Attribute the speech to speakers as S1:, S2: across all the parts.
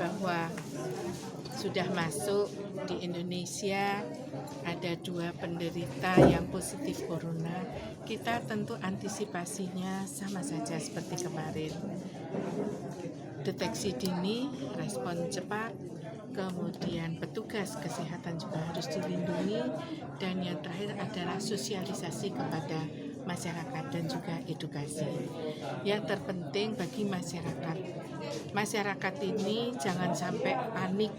S1: bahwa sudah masuk di Indonesia ada 2 penderita yang positif corona, kita tentu antisipasinya sama saja seperti kemarin. Deteksi dini, respon cepat, kemudian petugas kesehatan juga harus dilindungi, dan yang terakhir adalah sosialisasi kepada masyarakat dan juga edukasi. Yang terpenting bagi masyarakat ini jangan sampai panik,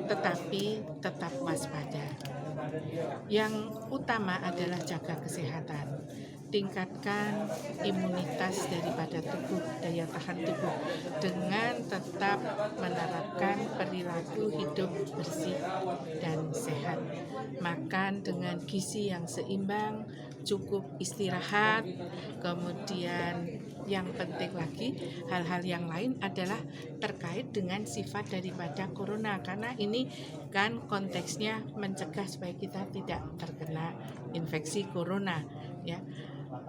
S1: tetapi tetap waspada. Yang utama adalah jaga kesehatan, tingkatkan imunitas daripada tubuh, daya tahan tubuh, dengan tetap menerapkan perilaku hidup bersih dan sehat. Makan dengan gizi yang seimbang, cukup istirahat, kemudian yang penting lagi, hal-hal yang lain adalah terkait dengan sifat daripada corona, karena ini kan konteksnya mencegah supaya kita tidak terkena infeksi corona, ya.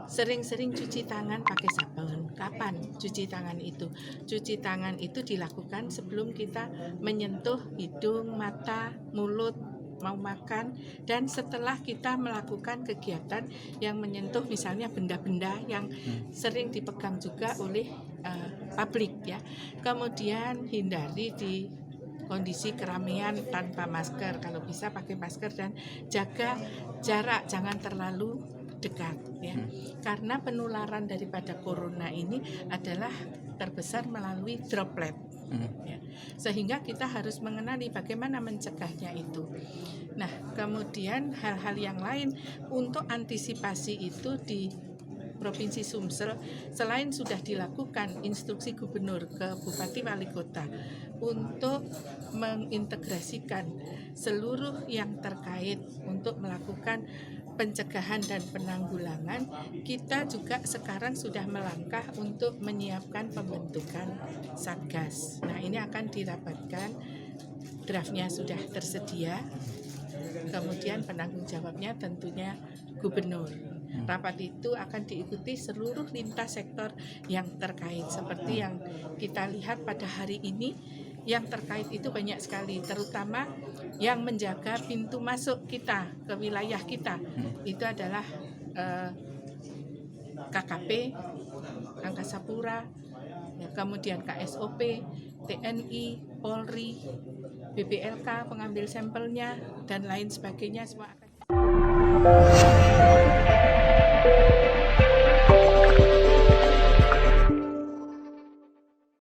S1: Sering-sering cuci tangan pakai sabun. Kapan cuci tangan itu? Cuci tangan itu dilakukan sebelum kita menyentuh hidung, mata, mulut, mau makan, dan setelah kita melakukan kegiatan yang menyentuh misalnya benda-benda yang sering dipegang juga oleh publik, ya. Kemudian hindari di kondisi keramaian tanpa masker, kalau bisa pakai masker, dan jaga jarak, jangan terlalu dekat, ya. Karena penularan daripada corona ini adalah terbesar melalui droplet, ya. Sehingga kita harus mengenali bagaimana mencegahnya itu. Nah, kemudian hal-hal yang lain untuk antisipasi itu di Provinsi Sumsel, selain sudah dilakukan instruksi gubernur ke Bupati Wali Kota untuk mengintegrasikan seluruh yang terkait untuk melakukan pencegahan dan penanggulangan, kita juga sekarang sudah melangkah untuk menyiapkan pembentukan Satgas. Nah, ini akan dirapatkan, draftnya sudah tersedia, kemudian penanggung jawabnya tentunya gubernur. Rapat itu akan diikuti seluruh lintas sektor yang terkait. Seperti yang kita lihat pada hari ini, yang terkait itu banyak sekali, terutama yang menjaga pintu masuk kita ke wilayah kita. Itu adalah KKP, Angkasa Pura, kemudian KSOP, TNI, Polri, BPLK, pengambil sampelnya, dan lain sebagainya, semua akan